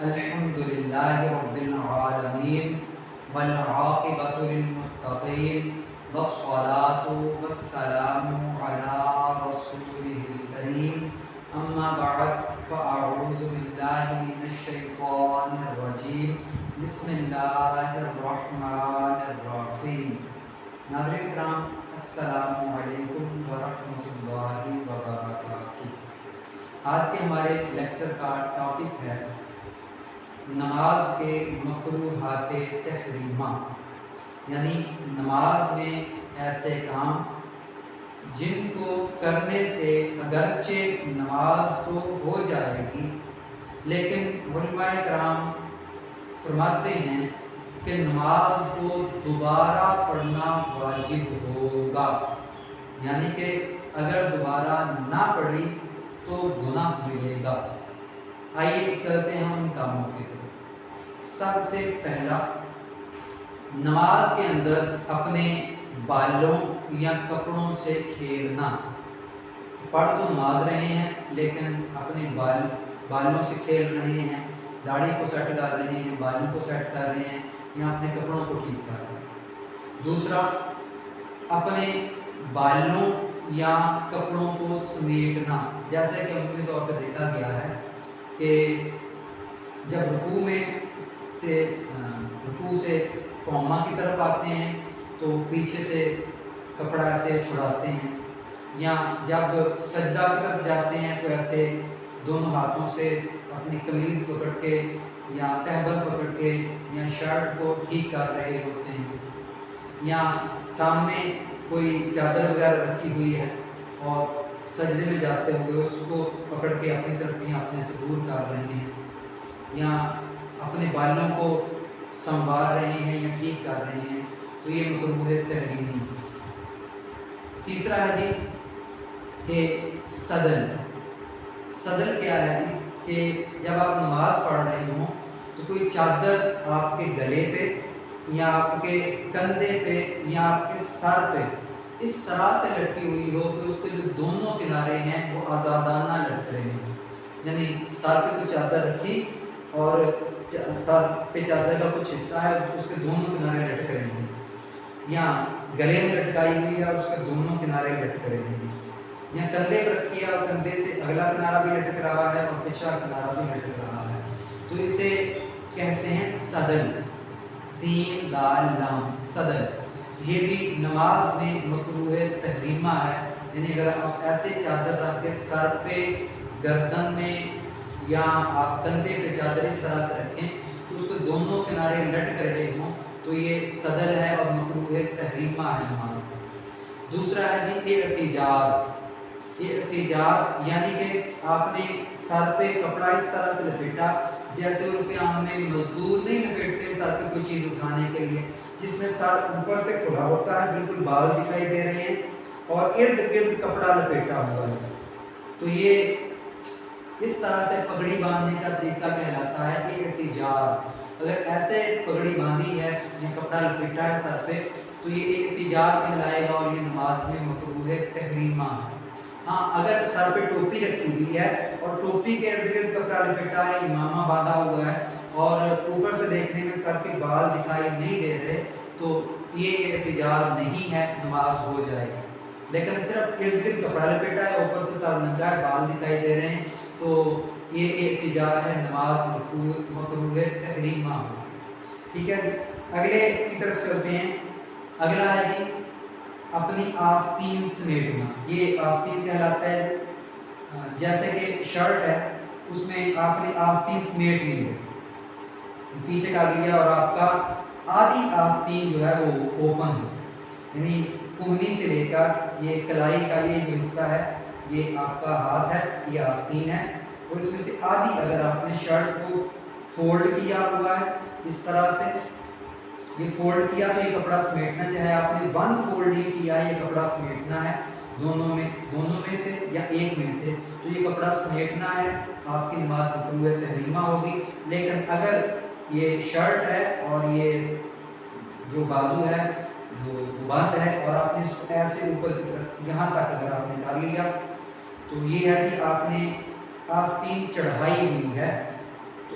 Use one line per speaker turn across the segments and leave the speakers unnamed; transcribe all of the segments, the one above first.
الحمد للہ رب العالمین والعاقبۃ للمتقین والصلاة والسلام علی رسولہ الکریم اما بعد فاعوذ باللہ من الشیطان الرجیم بسم اللہ الرحمن الرحیم۔ ناظرین کرام، السلام علیکم ورحمۃ اللہ وبرکاتہ۔ آج کے ہمارے لیکچر کا ٹاپک ہے نماز کے مکروہات تحریمہ، یعنی نماز میں ایسے کام جن کو کرنے سے اگرچہ نماز تو ہو جائے گی لیکن علماء کرام فرماتے ہیں کہ نماز کو دوبارہ پڑھنا واجب ہوگا، یعنی کہ اگر دوبارہ نہ پڑھی تو گناہ ملے گا۔ آئیے چلتے ہیں ہم ان کاموں کی طرف۔ سب سے پہلا، نماز کے اندر اپنے بالوں یا کپڑوں سے کھیلنا۔ پڑھ تو نماز رہے ہیں لیکن اپنے بالوں سے کھیل رہے ہیں، داڑھی کو سیٹ کر رہے ہیں، بالوں کو سیٹ کر رہے ہیں یا اپنے کپڑوں کو ٹھیک کر رہے ہیں۔ دوسرا، اپنے بالوں یا کپڑوں کو سمیٹنا، جیسے کہ عمومی طور پہ دیکھا گیا ہے کہ جب رکوع سے قوما کی طرف آتے ہیں تو پیچھے سے کپڑا ایسے چھڑاتے ہیں، یا جب سجدہ کی طرف جاتے ہیں تو ایسے دونوں ہاتھوں سے اپنی قمیض پکڑ کے یا تہبند پکڑ کے یا شرٹ کو ٹھیک کر رہے ہوتے ہیں، یا سامنے کوئی چادر وغیرہ رکھی ہوئی ہے اور سجدے میں جاتے ہوئے اس کو پکڑ کے اپنی طرف یا اپنے سے دور کر رہے ہیں، یا اپنے بالوں کو سنوار رہے ہیں یا ٹھیک کر رہے ہیں، تو یہ مکروہ تحریمی ہے۔ تیسرا ہے جی کہ صدل کیا ہے جی کہ جب آپ نماز پڑھ رہے ہوں تو کوئی چادر آپ کے گلے پہ یا آپ کے کندھے پہ یا آپ کے سر پہ اس طرح سے لٹکی ہوئی ہو کہ اس کے جو دونوں کنارے ہیں وہ آزادانہ لٹک رہے ہیں، یعنی سر پہ کوئی چادر رکھی اور سر پہ چادر کا کچھ حصہ ہے اس کے دونوں کنارے لٹک رہے ہیں، یا گلے میں لٹکائی ہوئی ہے اور اس کے دونوں کنارے لٹک رہے ہیں، یا کندھے پر رکھی ہے اور کندھے سے اگلا کنارہ بھی لٹک رہا ہے اور پچھلا کنارہ بھی لٹک رہا ہے، تو اسے کہتے ہیں صدل، سین دال لام، صدل۔ یہ بھی نماز میں مکروہ تحریمہ ہے، یعنی اگر آپ ایسے چادر رکھ کے سر پہ، گردن میں یا آپ کندھے پہ چادر اس طرح سے رکھیں تو اس کے دونوں کنارے لٹک رہے ہوں تو یہ صدل ہے اور مکروہ تحریمہ ہے نماز کا۔ دوسرا ہے جی اعتجار، یعنی کہ آپ نے سر پہ کپڑا اس طرح سے لپیٹا جیسے عرف عام میں مزدور نہیں لپیٹتے سر پہ کوئی چیز اٹھانے کے لیے، جس میں سر اوپر سے کھلا ہوتا ہے، بالکل بال دکھائی دے رہے ہیں اور ارد گرد کپڑا لپیٹا ہوا ہے، تو یہ اس طرح سے پگڑی باندھنے کا طریقہ کہلاتا ہے کہ اعتجار۔ اگر ایسے پگڑی باندھی ہے یا کپڑا لپیٹا ہے سر پہ تو یہ اعتجار کہلائے گا اور یہ نماز میں مکروہ تحریمہ ہے۔ ہاں، اگر سر پہ ٹوپی رکھی ہوئی ہے اور ٹوپی کے ارد گرد کپڑا لپیٹا ہے، امامہ باندھا ہوا ہے اور اوپر سے دیکھنے میں سر کے بال دکھائی نہیں دے رہے تو یہ اعتجار نہیں ہے، نماز ہو جائے گی۔ لیکن صرف ارد گرد کپڑا لپیٹا ہے، اوپر سے سر ننگا ہے، بال دکھائی دے رہے ہیں تو یہ اعتجار ہے، نماز مکروہ تحریمہ ہو۔ ٹھیک ہے جی، اگلے کی طرف چلتے ہیں۔ اگلا ہے جی اپنی آستین سمیٹنا۔ یہ آستین کہلاتا ہے، جیسے کہ شرٹ ہے اس میں آپ نے آستین سمیٹ لی ہے، پیچھے کر لیا اور آپ کا آدھی آستین جو ہے وہ اوپن ہے، یعنی کوہنی سے لے کر یہ کلائی کا یہ جو حصہ ہے یہ آپ کا ہاتھ ہے، یہ آستین ہے، اور اس میں سے آدھی اگر آپ نے شرٹ کو فولڈ کیا ہوا ہے اس طرح سے، یہ فولڈ کیا تو یہ کپڑا سمیٹنا، چاہے آپ نے ون فولڈ ہی کیا ہے، یہ کپڑا سمیٹنا ہے دونوں میں سے یا ایک میں سے، تو یہ کپڑا سمیٹنا ہے، آپ کی نماز مکروہ تحریمہ ہوگی۔ لیکن اگر یہ شرٹ ہے اور یہ جو بازو ہے جو بند ہے اور آپ نے اس کو ایسے اوپر کی طرف یہاں تک اگر آپ نے کر لیا تو یہ ہے کہ آپ نے آستین چڑھائی ہوئی ہے، تو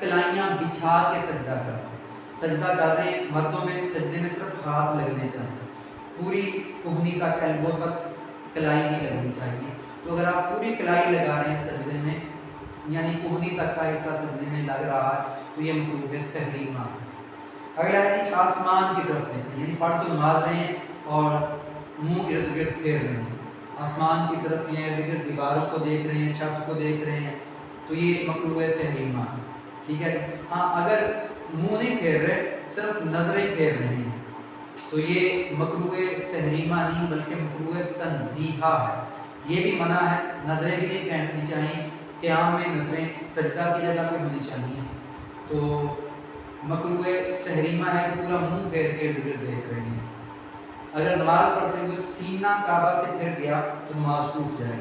کلائیاں بچھا کے سجدہ کرنا. سجدہ کر رہے ہیں مردوں میں سجدے میں صرف ہاتھ لگنے چاہیے, پوری کوہنی تک ایلبو تک کلائی نہیں لگنی چاہیے. تو اگر آپ پوری کلائی لگا رہے ہیں سجدے میں یعنی کوہنی تک کا حصہ سجدے میں لگ رہا ہے تو یہ مکروہ تحریمہ ہے. اگلا ہے کہ آسمان کی طرف دیکھیں, یعنی پڑھ تو نماز رہے ہیں اور منہ ارد گرد پھیر رہے ہیں, آسمان کی طرف یا ارد گرد دیواروں کو دیکھ رہے ہیں, چھت کو دیکھ رہے ہیں, تو یہ مکروہ تحریمہ ہے. ٹھیک ہے. ہاں اگر منہ نہیں پھیر رہے صرف نظریں پھیر رہے ہیں تو یہ مکروہ تحریمہ نہیں بلکہ مکروہ تنزیہہ ہے. یہ بھی منع ہے, نظریں بھی نہیں پھیرنی چاہیے, قیام میں نظریں سجدہ کی جگہ پہ ہونی چاہیے. تو مکروہ تحریمہ ہے کہ پورا منہ پھیر کے ارد گرد دیکھ رہے ہیں. اگر نماز پڑھتے ہوئے سینہ کعبہ سے پھر گیا تو نماز ٹوٹ جائے,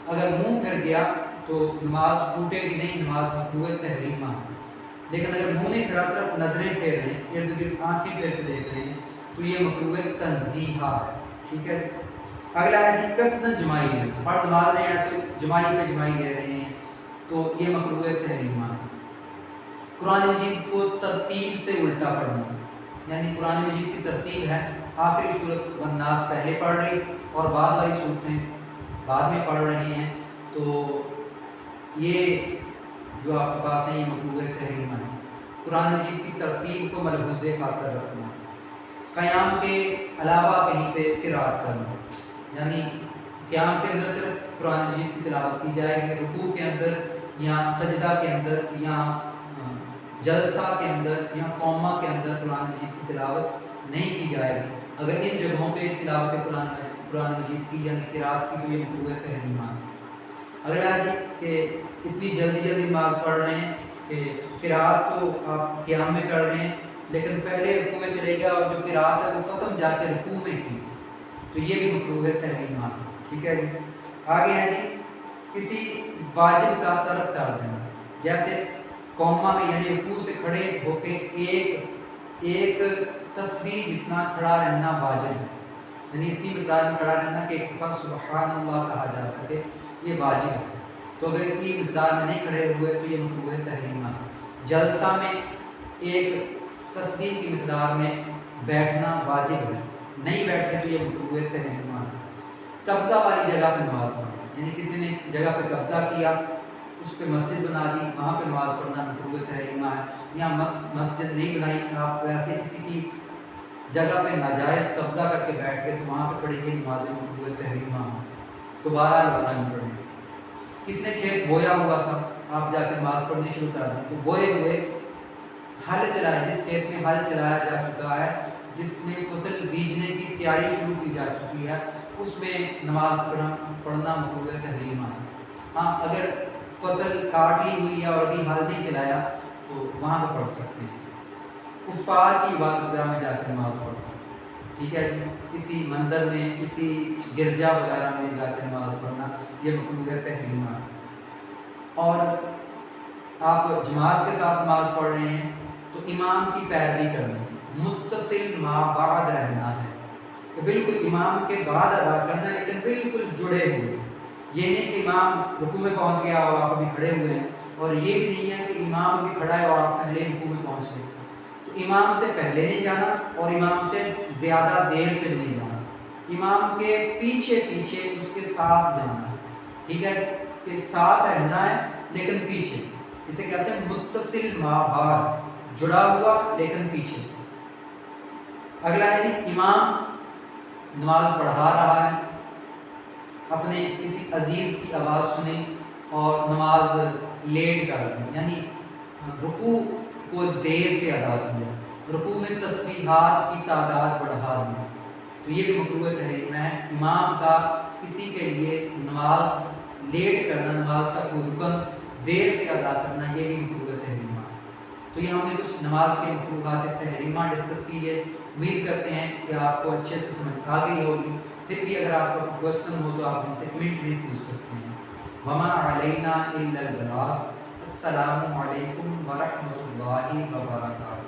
اگر منہ پھر گیا تو نماز ٹوٹے گی نہیں, نماز مکروہ تحریمہ ہے. لیکن اگر منہ نہیں پھرا صرف نظریں پھیر رہے ہیں, ارد گرد آنکھیں پھیر کے دیکھ رہے ہیں تو یہ مکروہ تنزیہہ ہے. ٹھیک ہے. اگلا ہے جی قصداً جمائی لینا, پڑھ نماز رہے ہیں ایسے جمائی پہ جمائی لے رہے ہیں تو یہ مکروہ تحریمہ ہے. قرآن مجید کو ترتیب سے الٹا پڑھنا, یعنی قرآن مجید کی ترتیب ہے آخری صورت والناس پہلے پڑھ رہی اور بعد والی صورتیں بعد میں پڑھ رہی ہیں, تو یہ جو آپ کے پاس ہیں یہ مکروہ تحریمہ ہے. قرآن مجید کی ترتیب کو ملحوظ خاطر رکھنا, قیام کے علاوہ کہیں پہ قرات کرنا, یعنی قیام کے اندر صرف قرآن مجید کی تلاوت کی جائے گی, رکوع کے اندر یا سجدہ کے اندر یا جلسہ کے اندر یا قومہ کے اندر قرآن مجید کی تلاوت نہیں کی جائے گی. اگر ان جگہوں پہ تلاوت قرآن مجید کی یعنی قرات کی تو یہ مکروہ تحریمہ ہے. اگر آج کہ اتنی جلدی نماز پڑھ رہے ہیں کہ قرات تو آپ قیام میں کر رہے ہیں لیکن پہلے رکوع میں چلے گیا اور جو قرات ہے وہ ختم جا کے رکوع میں کی, تو یہ بھی مکروہ تحریمہ ہے. ٹھیک ہے جی. آگے ہے جی کسی واجب کا ترک کر دینا, جیسے قومہ میں یعنی رکوع سے کھڑے ہو کے ایک تسبیح جتنا کھڑا رہنا واجب ہے, یعنی اتنی مقدار میں کھڑا رہنا کہ ایک دفعہ سبحان اللہ کہا جا سکے, یہ واجب ہے. تو اگر اتنی مقدار میں نہیں کھڑے ہوئے تو یہ مکروہ تحریمہ ہے. جلسہ میں ایک تسبیح کی مقدار میں بیٹھنا واجب ہے, نہیں بیٹھے تو یہ مکروہ تحریمہ ہے. قبضہ والی جگہ پہ نماز پڑھنا, یعنی کسی نے جگہ پہ قبضہ کیا اس پہ مسجد بنا دی وہاں پہ نماز پڑھنا مکروہ تحریمہ ہے. یا مسجد نہیں بنائی آپ ویسے کسی کی جگہ پہ ناجائز قبضہ کر کے بیٹھ گئے تو وہاں پہ پڑھی گئی نمازیں مکروہ تحریمہ ہے, دوبارہ لوٹانی پڑے. کس نے کھیت بویا ہوا تھا آپ جا کے نماز پڑھنی شروع کر دیں تو بوئے ہوئے ہل چلائے, جس کھیت میں ہل چلایا جا چکا ہے جس میں فصل بیجنے کی تیاری شروع کی جا چکی ہے اس میں نماز پڑھنا مکروہ تحریمہ ہے. ہاں اگر فصل کاٹ لی ہوئی ہے اور ابھی ہل نہیں چلایا تو وہاں پہ پڑھ سکتے ہیں. کفار کی عبادت گاہ میں جا کے نماز پڑھنا, ٹھیک ہے جی, کسی مندر میں کسی گرجا وغیرہ میں جا کے نماز پڑھنا یہ مکروہ تحریمہ ہے. اور آپ جماعت کے ساتھ نماز پڑھ رہے ہیں تو امام کی پیروی کرنی, متصل ما بعد رہنا ہے کہ بالکل امام کے بعد ادا کرنا لیکن بالکل جڑے ہوئے. یہ نہیں کہ امام رکوع میں پہنچ گیا اور آپ ابھی کھڑے ہوئے ہیں, اور یہ بھی نہیں ہے کہ امام ابھی کھڑا ہے اور آپ پہلے رکوع میں پہنچ گئے. تو امام سے پہلے نہیں جانا اور امام سے زیادہ دیر سے بھی نہیں جانا, امام کے پیچھے اس کے ساتھ جانا. ٹھیک ہے, کہ ساتھ رہنا ہے لیکن پیچھے, اسے کہتے ہیں متصل ما بعد, جڑا ہوا لیکن پیچھے. اگلا ہے جی امام نماز پڑھا رہا ہے, اپنے کسی عزیز کی آواز سنیں اور نماز لیٹ کر دیں, یعنی رکوع کو دیر سے ادا کیا, رکوع میں تسبیحات کی تعداد بڑھا دی, تو یہ بھی مکروہ تحریمہ ہے. امام کا کسی کے لیے نماز لیٹ کرنا, نماز کا کوئی رکن دیر سے ادا کرنا یہ بھی مکروہ تحریمہ ہے. تو یہ ہم نے کچھ نماز کے مکروہات تحریمہ ڈسکس کی ہے. امید کرتے ہیں کہ آپ کو اچھے سے سمجھ آ گئی ہوگی. پھر بھی اگر آپ کا کوشچن ہو تو آپ ہم سے کمنٹ میں پوچھ سکتے ہیں. وما علینا الا البلاغ. السلام علیکم ورحمۃ اللہ وبرکاتہ.